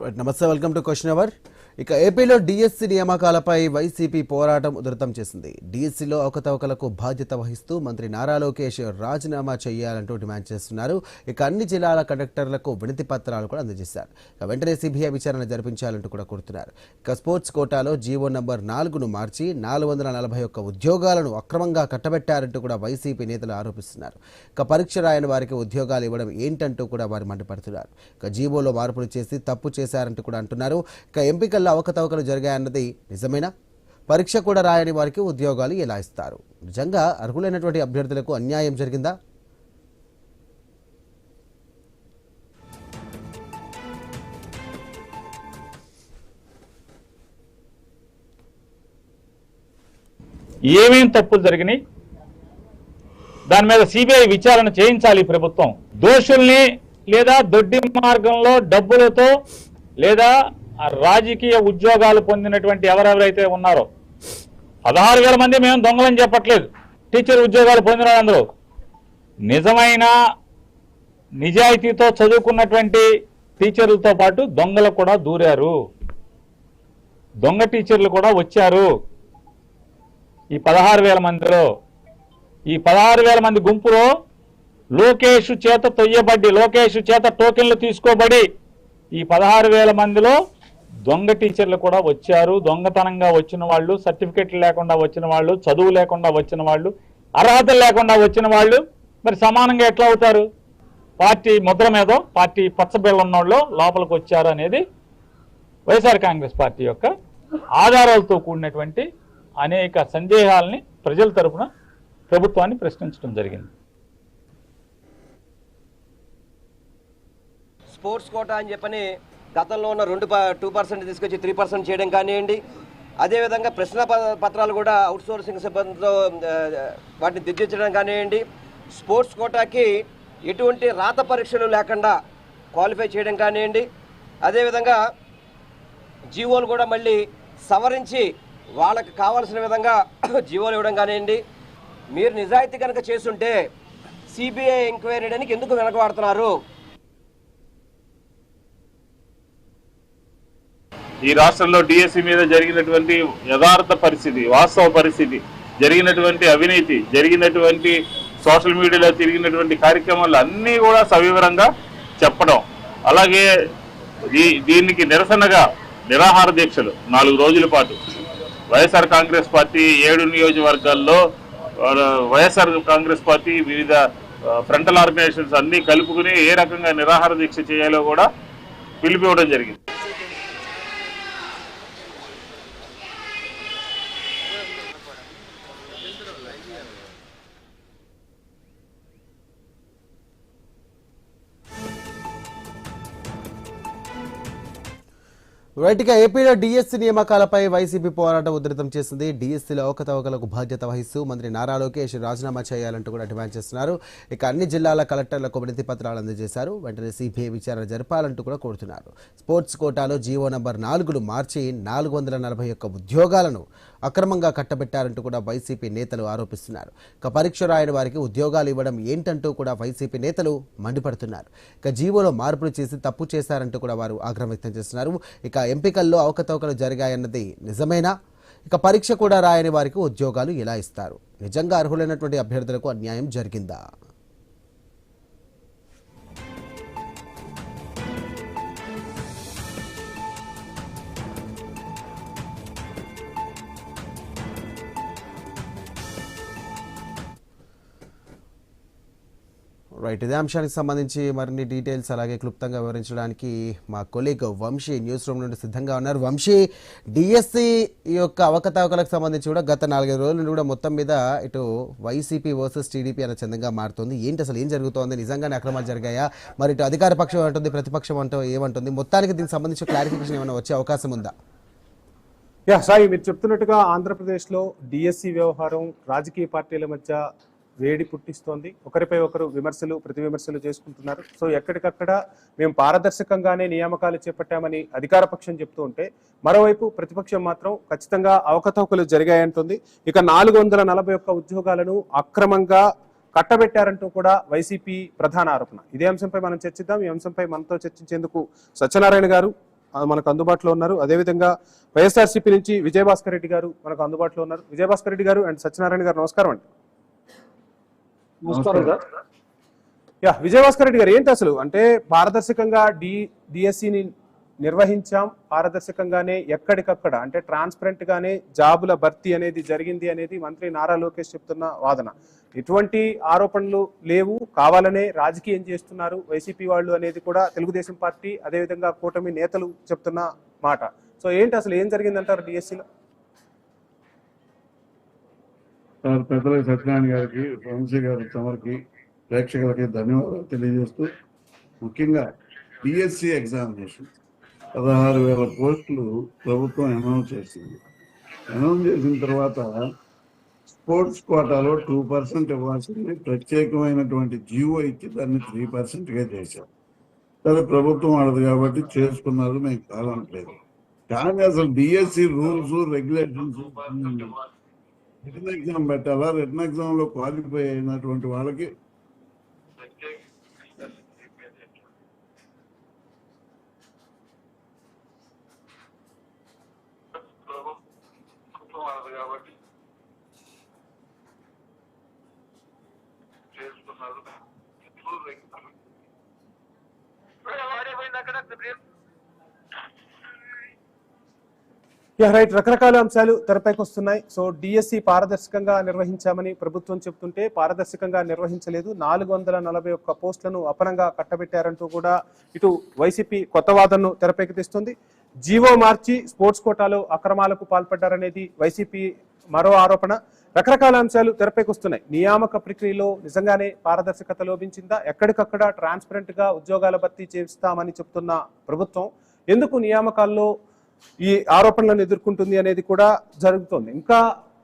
నమస్తే, welcome to question hour. ఇక ఏపీలో డిఎస్సి నియామకాలపై వైసీపీ పోరాటం ఉధృతం చేసింది. డిఎస్సిలో అవకతవకలకు బాధ్యత వహిస్తూ మంత్రి నారా లోకేష్ రాజీనామా చేయాలంటూ డిమాండ్ చేస్తున్నారు. ఇక అన్ని జిల్లాల కండక్టర్లకు వినతి పత్రాలు కూడా అందజేశారు. ఇక వెంటనే సిబిఐ విచారణ జరిపించాలంటూ కూడా కోరుతున్నారు. ఇక స్పోర్ట్స్ కోటాలో జీవో నంబర్ 4ను మార్చి 441 ఉద్యోగాలను అక్రమంగా కట్టబెట్టారంటూ కూడా వైసీపీ నేతలు ఆరోపిస్తున్నారు. ఇక పరీక్ష రాయని వారికి ఉద్యోగాలు ఇవ్వడం ఏంటంటూ కూడా వారు మండిపడుతున్నారు. ఇక జీవోలో మార్పులు చేసి తప్పు చేశారంటూ కూడా అంటున్నారు. ఇక ఎంపికల్లో అవకతవకలు జరిగాయన్నది నిజమేనా? పరీక్ష కూడా రాయని వారికి ఉద్యోగాలు ఎలా ఇస్తారు? నిజంగా అర్హులైనటువంటి అభ్యర్థులకు అన్యాయం జరిగిందా? ఏమేం తప్పులు జరిగినాయి, దాని మీద సిబిఐ విచారణ చేయించాలి ప్రభుత్వం. దోషుల్ని లేదా దొడ్డి మార్గంలో డబ్బులతో లేదా రాజకీయ ఉద్యోగాలు పొందినటువంటి ఎవరెవరైతే ఉన్నారో 16,000 మంది మేము దొంగలని చెప్పట్లేదు. టీచర్ ఉద్యోగాలు పొందిన వాళ్ళందరూ నిజమైన నిజాయితీతో చదువుకున్నటువంటి టీచర్లతో పాటు దొంగలు కూడా దూరారు. దొంగ టీచర్లు కూడా వచ్చారు. ఈ 16,000 మందిలో ఈ 16,000 మంది గుంపులో లోకేష్ చేత తొయ్యబడి, లోకేష్ చేత టోకెన్లు తీసుకోబడి ఈ 16,000 మందిలో దొంగ టీచర్లు కూడా వచ్చారు. దొంగతనంగా వచ్చిన వాళ్ళు, సర్టిఫికెట్లు లేకుండా వచ్చిన వాళ్ళు, చదువు లేకుండా వచ్చిన వాళ్ళు, అర్హతలు లేకుండా వచ్చిన వాళ్ళు మరి సమానంగా ఎట్లా అవుతారు? పార్టీ ముద్ర మీద పార్టీ పచ్చబిళ్ళ ఉన్నోళ్ళు లోపలికి వచ్చారు అనేది వైఎస్ఆర్ కాంగ్రెస్ పార్టీ యొక్క ఆధారాలతో కూడినటువంటి అనేక సందేహాలని ప్రజల తరపున ప్రభుత్వాన్ని ప్రశ్నించడం జరిగింది. స్పోర్ట్స్ కోటా అని చెప్పని గతంలో ఉన్న 2% తీసుకొచ్చి 3% చేయడం కానివ్వండి, అదేవిధంగా ప్రశ్న పత్రాలు కూడా అవుట్సోర్సింగ్ సిబ్బందితో వాటిని దిద్దించడం కానివ్వండి, స్పోర్ట్స్ కోటాకి ఎటువంటి రాత పరీక్షలు లేకుండా క్వాలిఫై చేయడం కానివ్వండి, అదేవిధంగా జీవోలు కూడా మళ్ళీ సవరించి వాళ్ళకి కావాల్సిన విధంగా జీవోలు ఇవ్వడం కానివ్వండి. మీరు నిజాయితీ కనుక చేస్తుంటే సిబిఐ ఎంక్వైరీ చేయడానికి ఎందుకు వెనకబడుతున్నారు? ఈ రాష్ట్రంలో డిఎస్సి మీద జరిగినటువంటి యథార్థ పరిస్థితి, వాస్తవ పరిస్థితి, జరిగినటువంటి అవినీతి, జరిగినటువంటి సోషల్ మీడియాలో తిరిగినటువంటి కార్యక్రమాలు అన్నీ కూడా సవివరంగా చెప్పడం, అలాగే దీనికి నిరసనగా నిరాహార దీక్షలు 4 రోజుల పాటు వైఎస్ఆర్ కాంగ్రెస్ పార్టీ 7 నియోజకవర్గాల్లో వైఎస్ఆర్ కాంగ్రెస్ పార్టీ వివిధ ఫ్రంటల్ ఆర్గనైజేషన్స్ అన్నీ కలుపుకుని ఏ రకంగా నిరాహార దీక్ష చేయాలో కూడా పిలిపివ్వడం జరిగింది. రైట్గా ఏపీలో డిఎస్సి నియామకాలపై వైసీపీ పోరాటం ఉధృతం చేసింది. డిఎస్సిలో అవకతవకలకు బాధ్యత వహిస్తూ మంత్రి నారా లోకేష్ రాజీనామా చేయాలంటూ కూడా డిమాండ్ చేస్తున్నారు. ఇక అన్ని జిల్లాల కలెక్టర్లకు వినతి పత్రాలు అందజేశారు. వెంటనే సిబిఐ విచారణ జరపాలంటూ కూడా కోరుతున్నారు. స్పోర్ట్స్ కోటాలో జీవో నంబర్ 4ను మార్చి 441 ఉద్యోగాలను అక్రమంగా కట్టబెట్టారంటూ కూడా వైసీపీ నేతలు ఆరోపిస్తున్నారు. ఇక పరీక్ష రాయని వారికి ఉద్యోగాలు ఇవ్వడం ఏంటంటూ కూడా వైసీపీ నేతలు మండిపడుతున్నారు. ఇక జీవోలో మార్పులు చేసి తప్పు చేశారంటూ కూడా వారు ఆగ్రహం వ్యక్తం చేస్తున్నారు. ఇక ఎంపికల్లో అవకతవకలు జరిగాయన్నది నిజమేనా? ఇక పరీక్ష కూడా రాయని వారికి ఉద్యోగాలు ఎలా ఇస్తారు? నిజంగా అర్హులైనటువంటి అభ్యర్థులకు అన్యాయం జరిగిందా? రైట్, ఇదే అంశానికి సంబంధించి మరిన్ని డీటెయిల్స్ అలాగే క్లుప్తంగా వివరించడానికి మా కొలీగ్ వంశీ న్యూస్ రూమ్ నుండి సిద్ధంగా ఉన్నారు. వంశీ, డిఎస్సి యొక్క అవకతవకలకు సంబంధించి కూడా గత 4-5 రోజుల నుండి కూడా మొత్తం మీద ఇటు వైసీపీ వర్సెస్ టీడీపీ అనే చందంగా మారుతుంది. ఏంటి అసలు ఏం జరుగుతోంది? నిజంగానే అక్రమాలు జరిగాయా? మరి ఇటు అధికార పక్షం ఏమంటుంది, ప్రతిపక్షం ఏమంటుంది? మొత్తానికి దీనికి సంబంధించి క్లారిఫికేషన్ ఏమైనా వచ్చే అవకాశం ఉందా? సాయి, మీరు చెప్తున్నట్టుగా ఆంధ్రప్రదేశ్లో డిఎస్సి వ్యవహారం రాజకీయ పార్టీల మధ్య వేడి పుట్టిస్తోంది. ఒకరిపై ఒకరు విమర్శలు ప్రతి విమర్శలు చేసుకుంటున్నారు. సో ఎక్కడికక్కడ మేము పారదర్శకంగానే నియామకాలు చేపట్టామని అధికార పక్షం చెప్తూ ఉంటే, మరోవైపు ప్రతిపక్షం మాత్రం ఖచ్చితంగా అవకతవకలు జరిగాయంటుంది. ఇక 441 ఉద్యోగాలను అక్రమంగా కట్టబెట్టారంటూ కూడా వైసీపీ ప్రధాన ఆరోపణ. ఇదే అంశంపై మనం చర్చిద్దాం. ఈ అంశంపై మనతో చర్చించేందుకు సత్యనారాయణ గారు, మనకు అందుబాటులో ఉన్నారు. అదేవిధంగా వైఎస్ఆర్సీపీ నుంచి విజయభాస్కర్ రెడ్డి గారు మనకు అందుబాటులో ఉన్నారు. విజయభాస్కర్ రెడ్డి గారు అండ్ సత్యనారాయణ గారు నమస్కారం అండి. నమస్కారం సార్. విజయభాస్కర్ రెడ్డి గారు, ఏంటి అసలు అంటే పారదర్శకంగా డిఎస్సిని నిర్వహించాం, పారదర్శకంగానే ఎక్కడికక్కడ అంటే ట్రాన్స్పరెంట్ గానే జాబుల భర్తీ అనేది జరిగింది అనేది మంత్రి నారా లోకేష్ చెప్తున్న వాదన. ఎటువంటి ఆరోపణలు లేవు, కావాలనే రాజకీయం చేస్తున్నారు వైసీపీ వాళ్ళు అనేది కూడా తెలుగుదేశం పార్టీ అదేవిధంగా కూటమి నేతలు చెప్తున్న మాట. సో ఏంటి అసలు ఏం జరిగిందంటారు డిఎస్సిలో? సార్, పెద్దలకి సత్యనారాయణ గారికి, వంశీ గారి తమరికి, ప్రేక్షకులకి ధన్యవాదాలు తెలియజేస్తూ, ముఖ్యంగా డిఎస్సి ఎగ్జామినేషన్ 16,000 పోస్టులు ప్రభుత్వం అనౌన్స్ చేసింది. అనౌన్స్ చేసిన తర్వాత స్పోర్ట్స్ కోటాలో 2% ఇవ్వాల్సింది ప్రత్యేకమైనటువంటి జీవో ఇచ్చి దాన్ని 3%గా చేశారు. సరే, ప్రభుత్వం వాడదు కాబట్టి చేసుకున్నారు, మేము కాదనట్లేదు. కానీ అసలు DSC rules regulations return exam పెట్టాలా, రిటర్న్ ఎగ్జామ్ లో క్వాలిఫై అయినటువంటి వాళ్ళకి రైట్, రకరకాల అంశాలు తెరపైకి వస్తున్నాయి. సో డిఎస్సి పారదర్శకంగా నిర్వహించామని ప్రభుత్వం చెప్తుంటే పారదర్శకంగా నిర్వహించలేదు, 441 పోస్టులను అపనంగా కట్టబెట్టారంటూ కూడా ఇటు వైసీపీ కొత్త వాదనను తెరపైకి తెస్తుంది. జీవో మార్చి స్పోర్ట్స్ కోటాలో అక్రమాలకు పాల్పడ్డారనేది వైసీపీ మరో ఆరోపణ. రకరకాల అంశాలు తెరపైకి వస్తున్నాయి. నియామక ప్రక్రియలో నిజంగానే పారదర్శకత లోపించిందా? ఎక్కడికక్కడ ట్రాన్స్పరెంట్ గా ఉద్యోగాల భర్తీ చేస్తామని చెప్తున్న ప్రభుత్వం ఎందుకు నియామకాల్లో ఈ ఆరోపణలను ఎదుర్కొంటుంది అనేది కూడా జరుగుతోంది. ఇంకా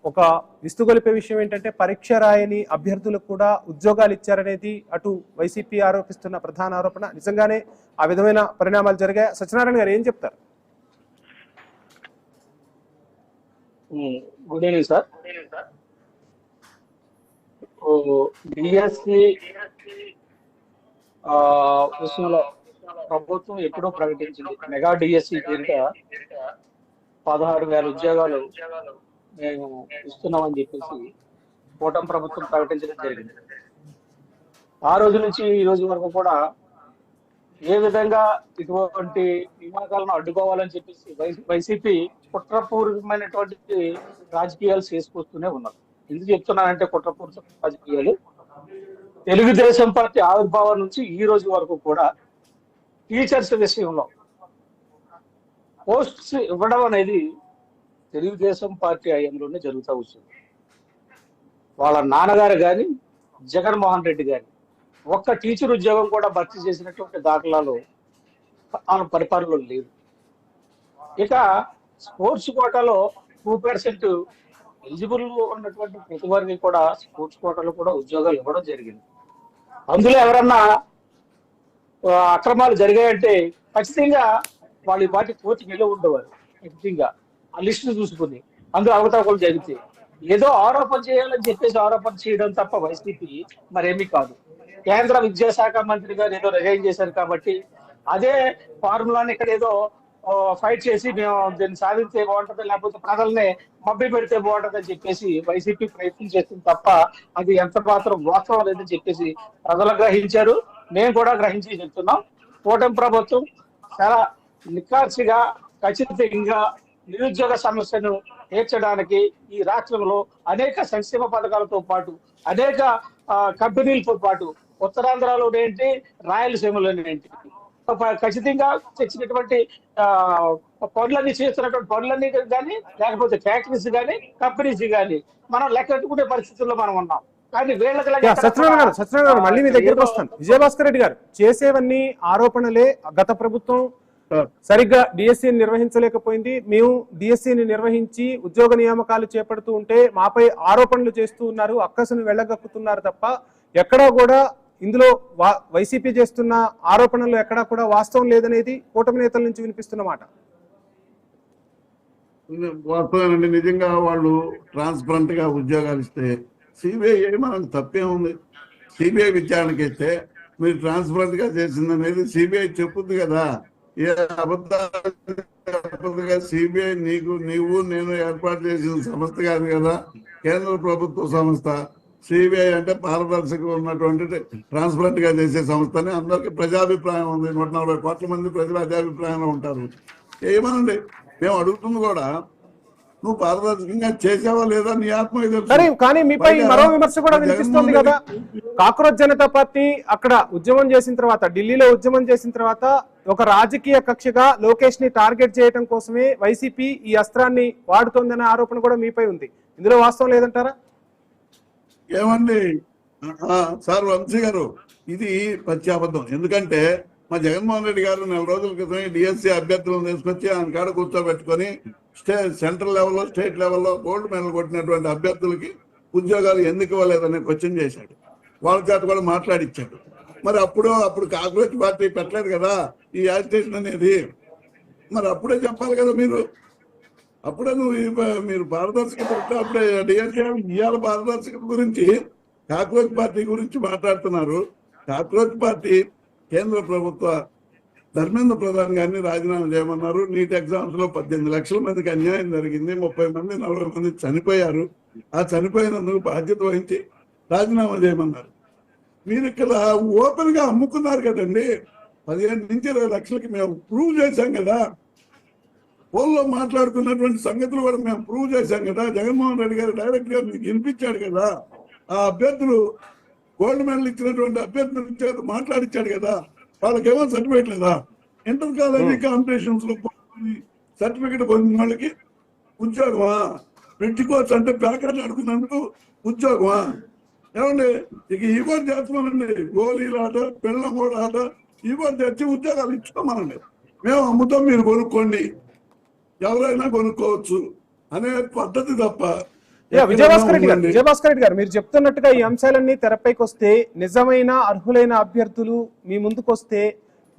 ఒక విస్తుగొలిపే విషయం ఏంటంటే పరీక్ష రాయని అభ్యర్థులకు కూడా ఉద్యోగాలు ఇచ్చారనేది అటు వైసీపీ ఆరోపిస్తున్న ప్రధాన ఆరోపణ. నిజంగానే ఆ విధమైన పరిణామాలు జరిగాయి. సత్యనారాయణ గారు ఏం చెప్తారు? Good evening sir. డిఎస్సి విషయంలో ప్రభుత్వం ఎప్పుడో ప్రకటించింది, మెగా డిఎస్సి కింద 16,000 ఉద్యోగాలు మేము ఇస్తున్నామని చెప్పేసి కూటమి ప్రభుత్వం ప్రకటించడం జరిగింది. ఆ రోజు నుంచి ఈ రోజు వరకు కూడా ఏ విధంగా ఇటువంటి నియామకాలను అడ్డుకోవాలని చెప్పేసి వైసీపీ కుట్రపూర్వకమైనటువంటి రాజకీయాలు చేసుకొస్తూనే ఉన్నారు. ఎందుకు చెప్తున్నానంటే కుట్రపూర్వక రాజకీయాలు తెలుగుదేశం పార్టీ ఆవిర్భావం నుంచి ఈ రోజు వరకు కూడా టీచర్స్ విషయంలో పోస్ట్స్ ఇవ్వడం అనేది తెలుగుదేశం పార్టీ హయాంలోనే జరుగుతూ వచ్చింది. వాళ్ళ నాన్నగారు కానీ జగన్మోహన్ రెడ్డి గాని ఒక్క టీచర్ ఉద్యోగం కూడా భర్తీ చేసినటువంటి దాఖలాలు ఆయన పరిపాలనలో లేదు. ఇక స్పోర్ట్స్ కోటాలో 2% ఎలిజిబుల్ ఉన్నటువంటి ప్రతి వారికి కూడా స్పోర్ట్స్ కోటాలో కూడా ఉద్యోగాలు ఇవ్వడం జరిగింది. అందులో ఎవరన్నా అక్రమాలు జరిగాయంటే ఖచ్చితంగా వాళ్ళు వాటి కోర్టుకి వెళ్ళి ఉండేవారు. ఖచ్చితంగా ఆ లిస్టు చూసుకుని అందులో అవకతవకలు జరిగితే ఏదో ఆరోపణ చేయాలని చెప్పేసి ఆరోపణ చేయడం తప్ప వైసీపీ మరేమీ కాదు. కేంద్ర విద్యాశాఖ మంత్రి గారు ఏదో రిజైన్ చేశారు కాబట్టి అదే ఫార్ములాని ఇక్కడ ఏదో ఫైట్ చేసి మేము దీన్ని సాధించే బాగుంటుంది, లేకపోతే ప్రజల్ని మభ్య పెడితే బాగుంటుంది అని చెప్పేసి వైసీపీ ప్రయత్నం చేస్తుంది తప్ప అది ఎంత మాత్రం వాస్తవం లేదని చెప్పేసి ప్రజలు గ్రహించారు. మేము కూడా గ్రహించి చెప్తున్నాం. కూటమి ప్రభుత్వం చాలా నిఖార్చిగా ఖచ్చితంగా నిరుద్యోగ సమస్యను తీర్చడానికి ఈ రాష్ట్రంలో అనేక సంక్షేమ పథకాలతో పాటు అనేక కంపెనీలతో పాటు ఉత్తరాంధ్రలో ఏంటి, రాయలసీమలో ఏంటి ఖచ్చితంగా తెచ్చినటువంటి పనులన్నీ చేస్తున్నటువంటి పనులన్నీ కానీ లేకపోతే ఫ్యాక్టరీస్ కానీ కంపెనీస్ కానీ మనం లెక్కెట్టుకునే పరిస్థితుల్లో మనం ఉన్నాం. కానీ సత్యనారాయణ గారు మళ్ళీ మీ దగ్గరకు వస్తాను. విజయభాస్కర్ రెడ్డి గారు, చేసేవన్నీ ఆరోపణలే. గత ప్రభుత్వం సరిగ్గా డిఎస్సిని నిర్వహించలేకపోయింది, మేము డిఎస్సిని నిర్వహించి ఉద్యోగ నియామకాలు చేపడుతూ ఉంటే మాపై ఆరోపణలు చేస్తూ ఉన్నారు, అక్కసును వెళ్ళగక్కుతున్నారు తప్ప ఎక్కడా కూడా ఇందులో వైసీపీ చేస్తున్న ఆరోపణలు ఎక్కడా కూడా వాస్తవం లేదనేది కూటమి నేతల నుంచి వినిపిస్తున్న మాట. వాస్తవేనండి. నిజంగా వాళ్ళు ట్రాన్స్పరెంట్ గా ఉద్యోగాలు ఇస్తే సిబిఐ మనకు తప్పే ఉంది. సిబిఐ విచారణకి ఇస్తే మీరు ట్రాన్స్పరెంట్ గా చేసిందనేది సిబిఐ చెప్పుద్ది కదా. ఏ అబద్ధాలుగా సిబిఐ నీవు నేను ఏర్పాటు చేసిన సంస్థ కాదు కదా, కేంద్ర ప్రభుత్వ సంస్థ. సిబిఐ అంటే పారదర్శకంగా ఉన్నటువంటి ట్రాన్స్పరెంట్ గా చేసే సంస్థని అందరికీ ప్రజాభిప్రాయం ఉంది. 140 కోట్ల మంది ప్రజలు ప్రజాభిప్రాయంలో ఉంటారు. ఏమనండి, మేము అడుగుతుంది కూడా నువ్వు పారదర్శకంగా చేసావా లేదా నీ ఆత్మ సరే, కానీ మీపై మరో విమర్శ కూడా వినిపిస్తుంది కదా. కాక్రోచ్ జనతా పార్టీ అక్కడ ఉద్యమం చేసిన తర్వాత, ఢిల్లీలో ఉద్యమం చేసిన తర్వాత ఒక రాజకీయ కక్షగా లోకేష్ ని టార్గెట్ చేయడం కోసమే వైసీపీ ఈ అస్త్రాన్ని వాడుతోందనే ఆరోపణ కూడా మీపై ఉంది. ఇందులో వాస్తవం లేదంటారా? ఏమండి సార్ వంశీ గారు, ఇది పచ్చి అబద్ధం. ఎందుకంటే మా జగన్మోహన్ రెడ్డి గారు 4 రోజుల క్రితం డిఎస్సీ అభ్యర్థులను తీసుకొచ్చి ఆయన కాడ కూర్చోబెట్టుకొని సెంట్రల్ లెవెల్లో స్టేట్ లెవెల్లో గోల్డ్ మెడల్ కొట్టినటువంటి అభ్యర్థులకి ఉద్యోగాలు ఎందుకు ఇవ్వలేదని క్వశ్చన్ చేశాడు. వాళ్ళ చేత కూడా మాట్లాడిచ్చాడు. మరి అప్పుడు కాంగ్రెస్ పార్టీ పెట్టలేదు కదా ఈ యాజిటేషన్ అనేది. మరి అప్పుడే చెప్పాలి కదా మీరు. అప్పుడే మీరు పారదర్శకత అప్పుడే డిఎస్సీ ఇవాళ పారదర్శకత గురించి కాక్రోచ్ పార్టీ గురించి మాట్లాడుతున్నారు. కాక్రోచ్ పార్టీ కేంద్ర ప్రభుత్వ ధర్మేంద్ర ప్రధాన్ గారిని రాజీనామా చేయమన్నారు. నీట్ ఎగ్జామ్స్ లో 18 లక్షల మందికి అన్యాయం జరిగింది. 30 మంది 40 మంది చనిపోయారు. ఆ చనిపోయినందుకు బాధ్యత వహించి రాజీనామా చేయమన్నారు. మీరు ఇక్కడ ఓపెన్ గా అమ్ముకున్నారు కదండి. 15 నుంచి 20 లక్షలకి మేము ప్రూవ్ చేశాం కదా. పోల్లో మాట్లాడుకున్నటువంటి సంగతులు కూడా మేము ప్రూవ్ చేశాం కదా. జగన్మోహన్ రెడ్డి గారు డైరెక్ట్ గా మీకు వినిపించాడు కదా. ఆ అభ్యర్థులు గోల్డ్ మెడల్ ఇచ్చినటువంటి అభ్యర్థులు మాట్లాడిచ్చాడు కదా. వాళ్ళకేమో సర్టిఫికేట్ లేదా? ఇంటర్ కాలేజీ కాంపిటీషన్స్ లో సర్టిఫికేట్ పొందిన వాళ్ళకి ఉద్యోగమా? పెట్టుకోవచ్చు అంటే ప్యాకెట్ అడుగుతున్నందుకు ఉద్యోగమా? ఏమండి, ఇక ఈ కూడా చేస్తున్నామండి. గోళీలాట, పిల్లమూడ ఆట, ఈ కూడా తెచ్చి ఉద్యోగాలు ఇచ్చుకోమనండి. మేము అమ్ముతాం, మీరు కొనుక్కోండి, ఎవరైనా కొనుక్కోవచ్చు అనే పద్ధతి తప్ప. విజయభాస్కర్ రెడ్డి గారు, మీరు చెప్తున్నట్టుగా ఈ అంశాలన్నీ తెరపైకి వస్తే, నిజమైన అర్హులైన అభ్యర్థులు మీ ముందుకు వస్తే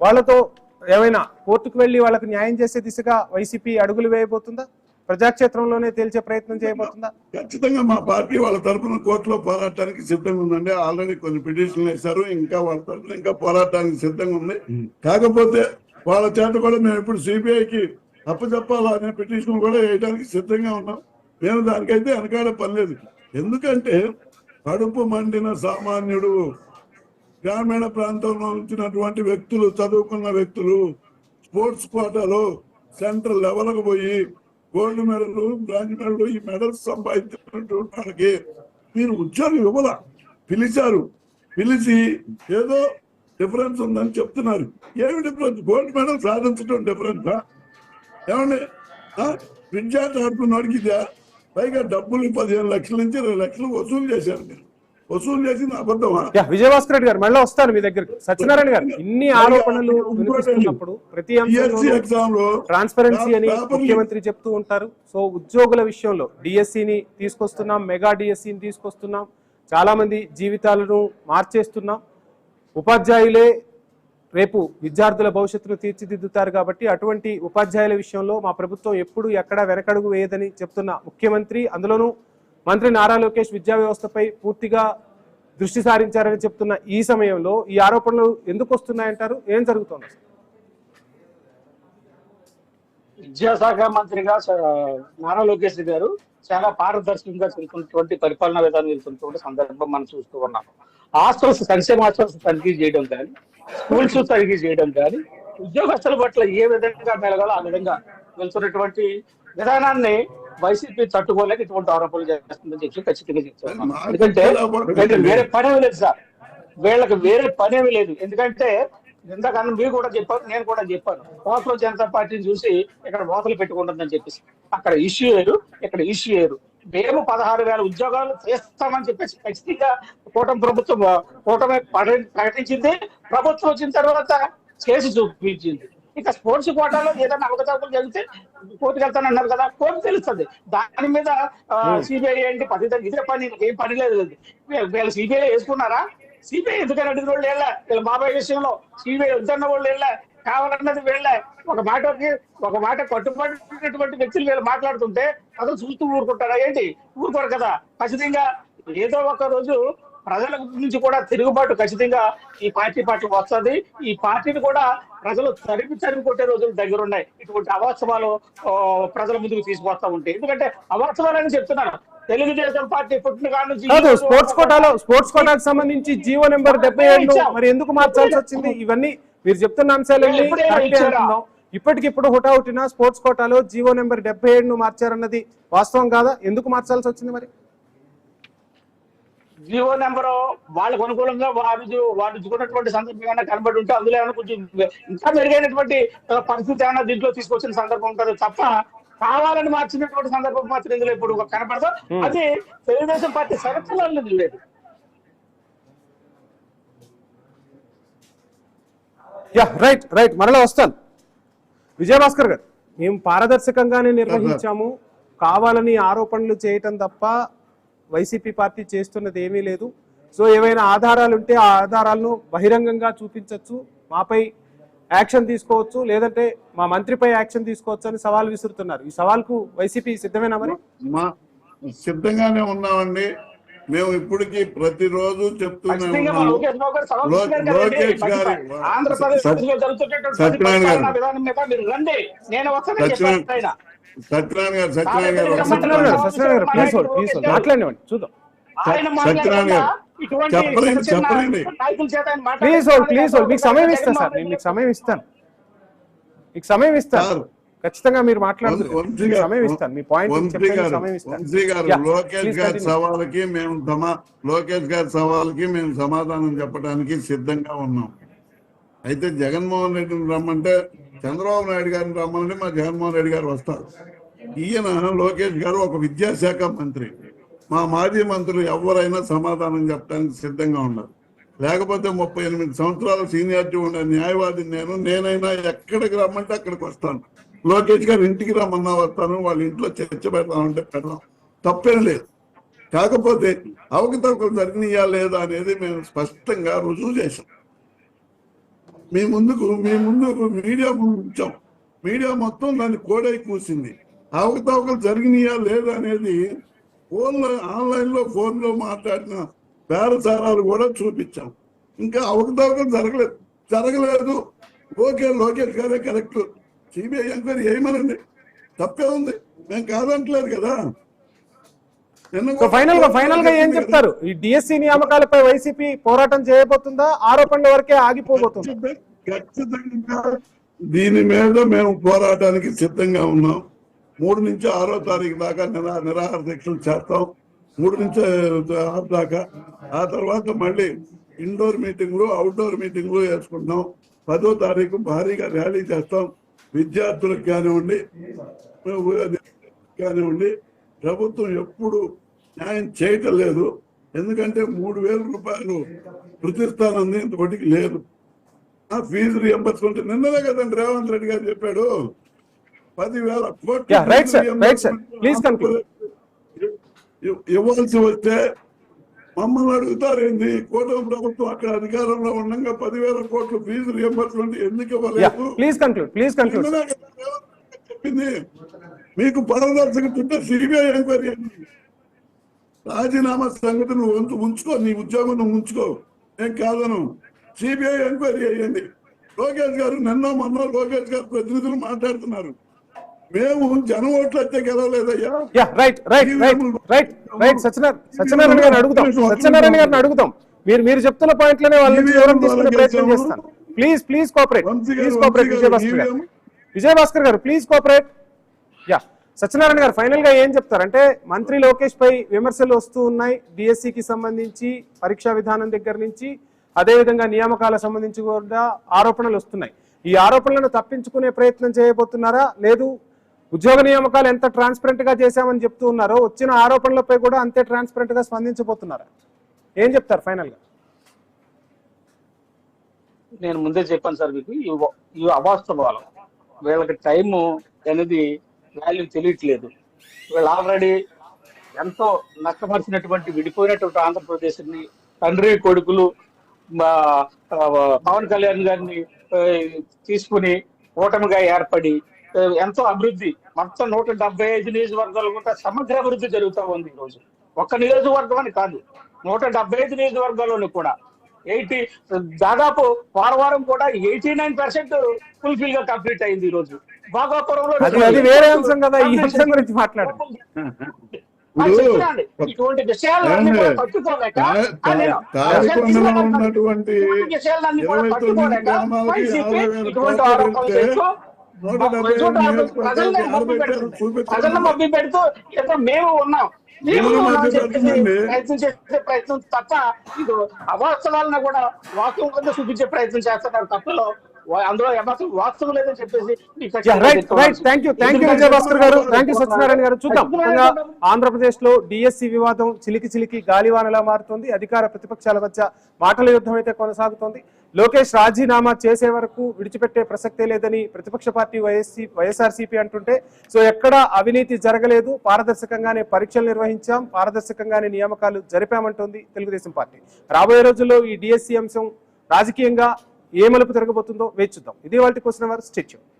వాళ్ళతో ఏమైనా కోర్టుకు వెళ్లి వాళ్ళకి న్యాయం చేసే దిశగా వైసీపీ అడుగులు వేయబోతుందా? ప్రజాక్షేత్రంలోనే తేల్చే ప్రయత్నం చేయబోతుందా? ఖచ్చితంగా మా పార్టీ వాళ్ళ తరఫున కోర్టులో పోరాటానికి సిద్ధంగా ఉందండి. ఆల్రెడీ కొన్ని పిటిషన్లు వేశారు. ఇంకా వాళ్ళ తరఫున ఇంకా పోరాటానికి సిద్ధంగా ఉంది. కాకపోతే వాళ్ళ చేత కూడా మేము ఇప్పుడు సిబిఐకి అప్పచెప్పాలా అనే పిటిషన్ కూడా వేయడానికి సిద్ధంగా ఉన్నాం. మేము దానికైతే వెనకాడ పని లేదు. ఎందుకంటే కడుపు మండిన సామాన్యుడు, గ్రామీణ ప్రాంతంలో ఉంచినటువంటి వ్యక్తులు, చదువుకున్న వ్యక్తులు స్పోర్ట్స్ కోటాలో సెంట్రల్ లెవెల్కి పోయి గోల్డ్ మెడల్, బ్రాంజ్ మెడల్, ఈ మెడల్స్ సంపాదించినటువంటి వాళ్ళకి మీరు ఉద్యోగం ఇవ్వాల. పిలిచారు, పిలిచి ఏదో డిఫరెన్స్ ఉందని చెప్తున్నారు. ఏమి డిఫరెన్స్? గోల్డ్ మెడల్ సాధించడం డిఫరెన్సా? ఏమండి, విద్యార్థి ఆడుకున్నాడికి ఇదా? పైగా డబ్బులు 15 లక్షల నుంచి 20 లక్షలు వసూలు చేశారు. మీరు వసూలు చేసింది అబద్ధమా? విజయభాస్కర్ రెడ్డి గారు, మళ్ళీ వస్తాను మీ దగ్గరికి. సత్యనారాయణ గారు, ఇన్ని ఆరోపణలు వినిపిస్తున్నప్పుడు ప్రతి అంశంలో ట్రాన్స్పరెన్సీ అని ముఖ్యమంత్రి చెప్తూ ఉంటారు. సో ఉద్యోగుల విషయంలో డిఎస్సిని తీసుకొస్తున్నాం, మెగా డిఎస్సిని తీసుకొస్తున్నాం, చాలా మంది జీవితాలను మార్చేస్తున్నాం, ఉపాధ్యాయులే రేపు విద్యార్థుల భవిష్యత్తును తీర్చిదిద్దుతారు కాబట్టి అటువంటి ఉపాధ్యాయుల విషయంలో మా ప్రభుత్వం ఎప్పుడు ఎక్కడా వెనకడుగు వేయదని చెప్తున్న ముఖ్యమంత్రి, అందులోనూ మంత్రి నారా లోకేష్ విద్యా వ్యవస్థపై పూర్తిగా దృష్టి సారించారని చెప్తున్న ఈ సమయంలో ఈ ఆరోపణలు ఎందుకు వస్తున్నాయంటారు? ఏం జరుగుతోంది? విద్యాశాఖ మంత్రిగా నారా లోకేష్ గారు చాలా పారదర్శకంగా చెల్లుతున్నటువంటి పరిపాలనా విధానం వెళ్తున్నటువంటి సందర్భం మనం చూస్తూ ఉన్నాం. హాస్టల్స్, సంక్షేమ హాస్టల్స్ తనిఖీ చేయడం కానీ, స్కూల్స్ తనిఖీ చేయడం కానీ, ఉద్యోగస్తుల పట్ల ఏ విధంగా మెలగాలో ఆ విధంగా వెళ్తున్నటువంటి విధానాన్ని వైసీపీ తట్టుకోలేక ఇటువంటి ఆరోపణలు చేస్తుందని చెప్పి ఖచ్చితంగా చెప్తాను. ఎందుకంటే వేరే పనేమి లేదు సార్, వీళ్ళకి వేరే పనేమి లేదు. ఎందుకంటే ఇంతకన్నా మీరు కూడా చెప్పారు, నేను కూడా చెప్పాను. కాక్రోచ్ జనతా పార్టీని చూసి ఇక్కడ మోతలు పెట్టుకుంటుందని చెప్పేసి. అక్కడ ఇష్యూ వేరు, ఇక్కడ ఇష్యూ వేరు. మేము 16,000 ఉద్యోగాలు చేస్తామని చెప్పేసి ఖచ్చితంగా కూటమి ప్రకటించింది. ప్రభుత్వం వచ్చిన తర్వాత చేసి చూపించింది. ఇక స్పోర్ట్స్ కోటాలో ఏదైనా అవకతవకలు జరిగితే కోర్టుకు వెళ్తానన్నారు కదా, కోర్టు తెలుస్తుంది. దాని మీద సిబిఐ ఏంటి ఇదే పని, ఏం పని లేదు. వీళ్ళు సిబిఐ వేసుకున్నారా? సిబిఐ ఎందుకని అడిగిన వాళ్ళు వెళ్ళా, వీళ్ళ బాబాయ్ విషయంలో సిబిఐ వద్దన్న వాళ్ళు వెళ్ళా, కావాలన్నది వెళ్ళా. ఒక మాట కట్టుబడినటువంటి వ్యక్తులు వీళ్ళు మాట్లాడుతుంటే అసలు చూస్తూ ఊరుకుంటారా ఏంటి? ఊరుకోరు కదా. ఖచ్చితంగా ఏదో ఒక రోజు ప్రజల నుంచి కూడా తిరుగుబాటు ఖచ్చితంగా ఈ పార్టీ పట్ల వస్తుంది. ఈ పార్టీని కూడా ప్రజలు తరిమి కొట్టే రోజులు దగ్గర ఉన్నాయి. ఇటువంటి అవాస్తవాలు ప్రజల ముందుకు తీసుకొస్తా ఉంటాయి. ఎందుకంటే అవాస్తవాలని చెప్తున్నాను. తెలుగుదేశం పార్టీ పుట్టిన కాడ నుంచి స్పోర్ట్స్ కోటాకు సంబంధించి జీవో నెంబర్ 77 మరి ఎందుకు మార్చాల్సి వచ్చింది? ఇవన్నీ మీరు చెప్తున్న అంశాలన్నీ ఇప్పటికిప్పుడు హుటాహుటిన స్పోర్ట్స్ కోటాలో జీవో నెంబర్ 77 మార్చారన్నది వాస్తవం కాదా? ఎందుకు మార్చాల్సి వచ్చింది? మరి జీవో నెంబరు వాళ్ళకు అనుకూలంగా వాడుకున్నటువంటి సందర్భంగా కనబడి ఉంటే అందులో ఏమైనా కొంచెం ఇంకా మెరుగైనటువంటి పరిస్థితి ఏమైనా దీంట్లో తీసుకొచ్చిన సందర్భం ఉంటుంది తప్ప కావాలని మార్చినటువంటి సందర్భం మాత్రం ఇందులో ఇప్పుడు కనపడదు. అది తెలుగుదేశం పార్టీ సరఫరాలు లేదు. రైట్ మరలా వస్తాను. విజయభాస్కర్ గారు, మేము పారదర్శకంగానే నిర్వహించాము, కావాలని ఆరోపణలు చేయటం తప్ప వైసీపీ పార్టీ చేస్తున్నది ఏమీ లేదు. సో ఏవైనా ఆధారాలు ఉంటే ఆ ఆధారాలను బహిరంగంగా చూపించవచ్చు, మాపై యాక్షన్ తీసుకోవచ్చు, లేదంటే మా మంత్రిపై యాక్షన్ తీసుకోవచ్చు అని సవాల్ విసురుతున్నారు. ఈ సవాల్కు వైసీపీ సిద్ధమేనా? మరి సిద్ధంగానే ఉన్నామండి. మేము ఇప్పటికీ ప్రతిరోజు చెప్తూనే ఉన్నాము. లోకేష్ గారు మాట్లాడినవ్వండి చూద్దాం. చెప్పండి. ప్లీజ్ మీకు సమయం ఇస్తాను సార్, నేను మీకు సమయం ఇస్తాను, ఖచ్చితంగా మీరు మాట్లాడుతున్నారు. సమయం ఇస్తాను, మీ పాయింట్ సమయం ఇస్తాను. లోకేష్ గారి సవాళ్ళకి మేము సమాధానం చెప్పడానికి సిద్ధంగా ఉన్నాం. అయితే జగన్మోహన్ రెడ్డిని రమ్మంటే చంద్రబాబు నాయుడు గారిని రమ్మంటే మా జగన్మోహన్ రెడ్డి గారు వస్తారు. ఈయన లోకేష్ గారు ఒక విద్యాశాఖ మంత్రి, మా మాజీ మంత్రులు ఎవరైనా సమాధానం చెప్పడానికి సిద్ధంగా ఉన్నారు. లేకపోతే 38 సంవత్సరాల సీనియారిటీ ఉన్న న్యాయవాది నేనైనా ఎక్కడికి రమ్మంటే అక్కడికి వస్తాను. లోకేష్ గారు ఇంటికి రమ్మన్నా వస్తాను, వాళ్ళ ఇంట్లో చర్చ పెడతామంటే పెడదాం, తప్పేం లేదు. కాకపోతే అవకతవకలు జరిగినాయా లేదా అనేది మేము స్పష్టంగా రుజువు చేశాం. మీ ముందు మీడియా ఉంచాం. మీడియా మొత్తం దాన్ని కోడై కూసింది. అవకతవకలు జరిగినాయా లేదా అనేది ఆన్లైన్లో ఫోన్లో మాట్లాడిన బేరసారాలు కూడా చూపించాం. ఇంకా అవకతవకలు జరగలేదు. ఓకే, లోకేష్ గారే కరెక్ట్, సిబిఐ ఎంక్వైరీ చేయమనండి, తప్పే ఉంది, మేము కాదంటలేదు కదా. ఫైనల్ గా ఏం చెప్తారు? ఈ డిఎస్సి నియామకాలపై వైసీపీ పోరాటం చేయబోతుందా, ఆరోపణల వరకే ఆగిపోబోతుందా? ఖచ్చితంగా దీని మీద మేము పోరాటానికి సిద్ధంగా ఉన్నాం. 3 నుంచి 6వ తారీఖు దాకా నిరాహార దీక్షలు చేస్తాం. 3 నుంచి 6 దాకా. ఆ తర్వాత మళ్ళీ ఇండోర్ మీటింగ్లు అవుట్డోర్ మీటింగ్లు వేసుకుంటాం. 10వ తారీఖు భారీగా ర్యాలీ చేస్తాం. విద్యార్థులకు కానివ్వండి ప్రభుత్వం ఎప్పుడు న్యాయం చేయటం లేదు. ఎందుకంటే 3,000 రూపాయలు ప్రతిష్టానంది ఇంతటికి లేదు. ఆ ఫీజు రియంబర్స్మెంట్ నిన్ననే కదండి రేవంత్ రెడ్డి గారు చెప్పాడు. 10,000 కోట్లు ఇవ్వాల్సి వస్తే మమ్మల్ని అడుగుతారేంది? కూటమి ప్రభుత్వం అక్కడ అధికారంలో ఉండగా 10,000 కోట్లు ఫీజు రియంబర్స్మెంట్ ఎందుకు ఇవ్వలేదు చెప్పింది. మీకు పారదర్శక చుట్టూ సిబిఐ ఎంక్వైరీ రాజీనామా సంగతి నువ్వు ఉంచుకో, నీ ఉద్యోగం నువ్వు ఉంచుకో, నేను కాదను. సిబిఐ ఎంక్వైరీ అయ్యండి. లోకేష్ గారు మొన్న లోకేష్ గారు ప్రతినిధులు మాట్లాడుతున్నారు, మేము జనం ఓట్లు అయితే గెలవలేదయ్యా. సత్యనారాయణ గారిని అడుగుతాం. మీరు చెప్తున్న పాయింట్లనే వాళ్ళని తీసుకునే ప్రయత్నం చేస్తాను. ప్లీజ్ కోఆపరేట్ విజయభాస్కర్ గారు, ప్లీజ్ కోఆపరేట్. సత్యనారాయణ గారు ఫైనల్ గా ఏం చెప్తారంటే, మంత్రి లోకేష్ పై విమర్శలు వస్తూ ఉన్నాయి. డిఎస్సికి సంబంధించి పరీక్షా విధానం దగ్గర నుంచి అదేవిధంగా నియామకాల సంబంధించి కూడా ఆరోపణలు వస్తున్నాయి. ఈ ఆరోపణలను తప్పించుకునే ప్రయత్నం చేయబోతున్నారా, లేదు ఉద్యోగ నియామకాలు ఎంత ట్రాన్స్పరెంట్ గా చేశామని చెప్తూ ఉన్నారో వచ్చిన ఆరోపణలపై కూడా అంతే ట్రాన్స్పరెంట్ గా స్పందించబోతున్నారా? ఏం చెప్తారు ఫైనల్ గా? నేను ముందే చెప్పాను సార్ మీకు, ఈ అవాస్తవాలు వీళ్ళకి టైము అనేది వాల్యూ తెలియట్లేదు. వీళ్ళు ఆల్రెడీ ఎంతో నష్టపరిచినటువంటి విడిపోయినటువంటి ఆంధ్రప్రదేశ్ని తండ్రి కొడుకులు పవన్ కళ్యాణ్ గారిని తీసుకుని కూటమిగా ఏర్పడి ఎంతో అభివృద్ధి, మొత్తం 175 నియోజకవర్గాలు కూడా సమగ్ర అభివృద్ధి జరుగుతూ ఉంది. ఈరోజు ఒక్క నియోజకవర్గం అని కాదు, 175 నియోజకవర్గాల్లోనూ కూడా దాదాపు వారం కూడా 89% ఫుల్ఫిల్ గా కంప్లీట్ అయింది ఈ రోజు. భాగాపురంలో అది వేరే అంశం కదా, ఈ అంశం గురించి మాట్లాడండి. ఇటువంటి విషయాలన్నీ కూడా పట్టుకోలేక తాడికొండలో ఉన్నటువంటి 20 గ్రామాలకి 50,000 కోట్లు పెడితే 175 ప్రజలను మభ్య పెడుతూ ఏదో మేము ఉన్నాం ప్రయత్నం చేసే ప్రయత్నం తప్ప ఇది అవాస్తవాలను కూడా వాస్తవం కింద చూపించే ప్రయత్నం చేస్తున్నారు తప్పలో అందులో వాస్తవం లేదని చెప్పేసి విజయభాస్కర్ గారు, థ్యాంక్ యూ సత్యనారాయణ గారు. చూద్దాం, ఆంధ్రప్రదేశ్ లో డిఎస్సి వివాదం చిలికి గాలివానలా మారుతోంది. అధికార ప్రతిపక్షాల మధ్య మాటల యుద్ధం అయితే కొనసాగుతోంది. లోకేష్ రాజీనామా చేసే వరకు విడిచిపెట్టే ప్రసక్తే లేదని ప్రతిపక్ష పార్టీ వైఎస్ఆర్సీపీ అంటుంటే, సో ఎక్కడ అవినీతి జరగలేదు, పారదర్శకంగానే పరీక్షలు నిర్వహించాం, పారదర్శకంగానే నియామకాలు జరిపామంటోంది తెలుగుదేశం పార్టీ. రాబోయే రోజుల్లో ఈ డిఎస్సి అంశం రాజకీయంగా ఏ మలుపు తిరగబోతుందో వేచి చూద్దాం. ఇది వాళ్ళ క్వశ్చన్ అవర్. Stay tuned.